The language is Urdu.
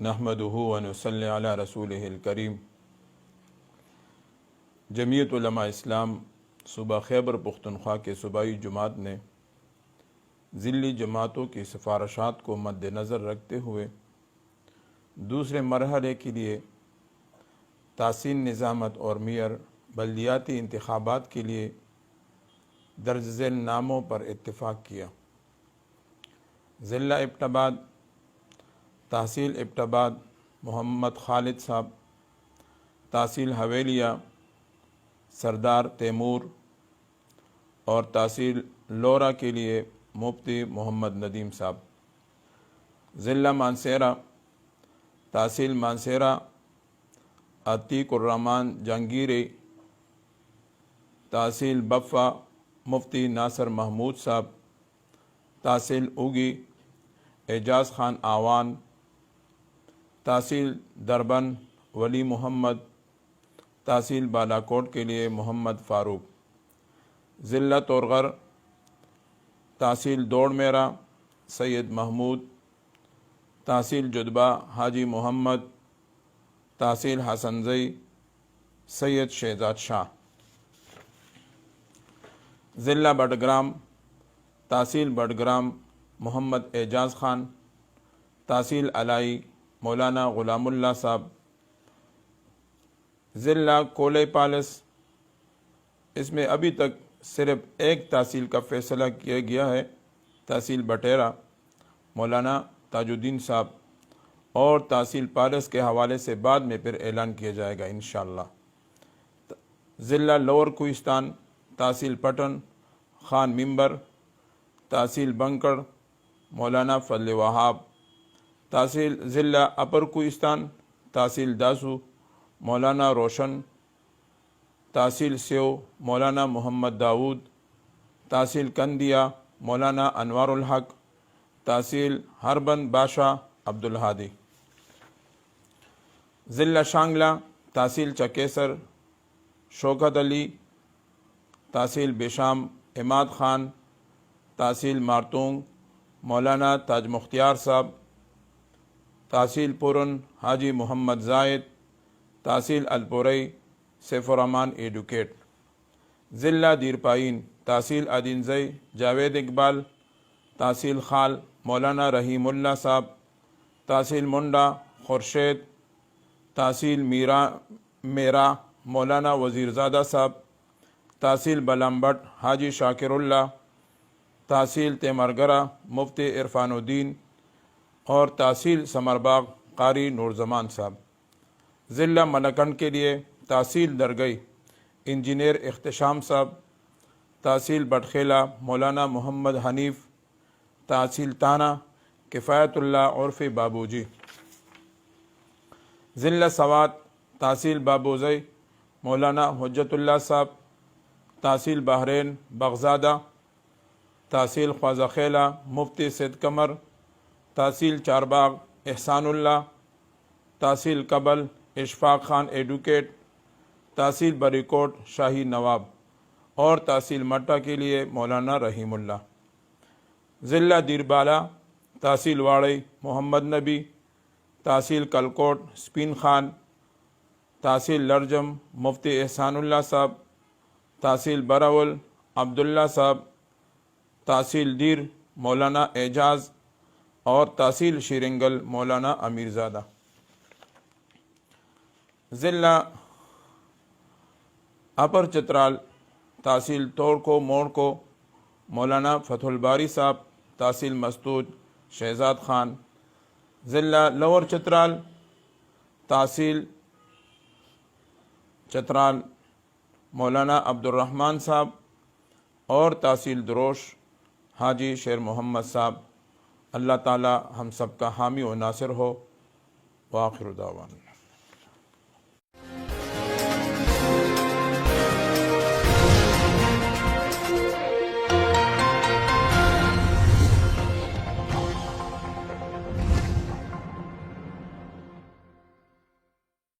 نحمدہ ونصلی علی رسولہ الکریم۔ جمعیت علماء اسلام صوبہ خیبر پختونخوا کے صوبائی جماعت نے ضلعی جماعتوں کی سفارشات کو مد نظر رکھتے ہوئے دوسرے مرحلے کے لیے تحسین نظامت اور میئر بلدیاتی انتخابات کے لیے درج ذیل ناموں پر اتفاق کیا۔ ضلع ایبٹ آباد، تحصیل ایبٹ آباد محمد خالد صاحب، تحصیل حویلیہ سردار تیمور اور تحصیل لورا کے لیے مفتی محمد ندیم صاحب۔ ضلع مانسہرہ، تحصیل مانسہرہ عتیق الرحمان جہانگیری، تحصیل بفا مفتی ناصر محمود صاحب، تحصیل اوگی اعجاز خان آوان، تحصیل دربن ولی محمد، تحصیل بالاکوٹ کے لیے محمد فاروق۔ ضلع تورغر، تحصیل دوڑ میرا سید محمود، تحصیل جدبہ حاجی محمد، تحصیل حسنزئی سید شہزاد شاہ۔ ضلع بٹگرام، تحصیل بٹگرام محمد اعجاز خان، تحصیل علائی مولانا غلام اللہ صاحب۔ ضلع کولئی پالس، اس میں ابھی تک صرف ایک تحصیل کا فیصلہ کیا گیا ہے، تحصیل بٹیرہ مولانا تاج الدین صاحب، اور تحصیل پالس کے حوالے سے بعد میں پھر اعلان کیا جائے گا انشاءاللہ۔ ضلع لوور کوہستان، تحصیل پٹن خان ممبر، تحصیل بنکڑ مولانا فضل وہاب۔ تحصیل ضلع اپر کوہستان، تحصیل داسو مولانا روشن، تحصیل سیو مولانا محمد داود، تحصیل کندیا مولانا انوار الحق، تحصیل ہربند بادشاہ عبدالہادی۔ ضلع شانگلہ، تحصیل چکیسر شوکت علی، تحصیل بشام عماد خان، تحصیل مارتونگ مولانا تاج مختار صاحب، تحصیل پورن حاجی محمد زاہد، تحصیل الپورئی سیف الرحمان ایڈوکیٹ۔ ضلع دیرپائین، تحصیل ادینزئی جاوید اقبال، تحصیل خال مولانا رحیم اللہ صاحب، تحصیل منڈا خورشید، تحصیل میرا مولانا وزیرزادہ صاحب، تحصیل بلامبٹ حاجی شاکر اللہ، تحصیل تیمرگرہ مفتی عرفان الدین اور تحصیل ثمرباغ قاری نورزمان صاحب۔ ضلع ملکنڈ کے لیے تحصیل درگئی انجینئر اختشام صاحب، تحصیل بٹخیلہ مولانا محمد حنیف، تحصیل تانا کفایت اللہ عرفی بابوجی۔ ضلع سوات، تحصیل بابوزئی مولانا حجت اللہ صاحب، تحصیل بحرین بغزادہ، تحصیل خواجہ خیلہ مفتی سید قمر، تحصیل چارباغ احسان اللہ، تحصیل کبل اشفاق خان ایڈوکیٹ، تحصیل بریکوٹ شاہی نواب اور تحصیل مٹا کے لیے مولانا رحیم اللہ۔ ضلع دیربالا، تحصیل واڑئی محمد نبی، تحصیل کلکوٹ سپین خان، تحصیل لرجم مفتی احسان اللہ صاحب، تحصیل براول عبداللہ صاحب، تحصیل دیر مولانا اعجاز اور تحصیل شیرنگل مولانا امیرزادہ۔ ضلع اپر چترال، تحصیل توڑکو موڑکو مولانا فتح الباری صاحب، تحصیل مستوج شہزاد خان۔ ضلع لوور چترال، تحصیل چترال مولانا عبد الرحمن صاحب اور تحصیل دروش حاجی شیر محمد صاحب۔ اللہ تعالی ہم سب کا حامی و ناصر ہو۔ وآخر دعوانا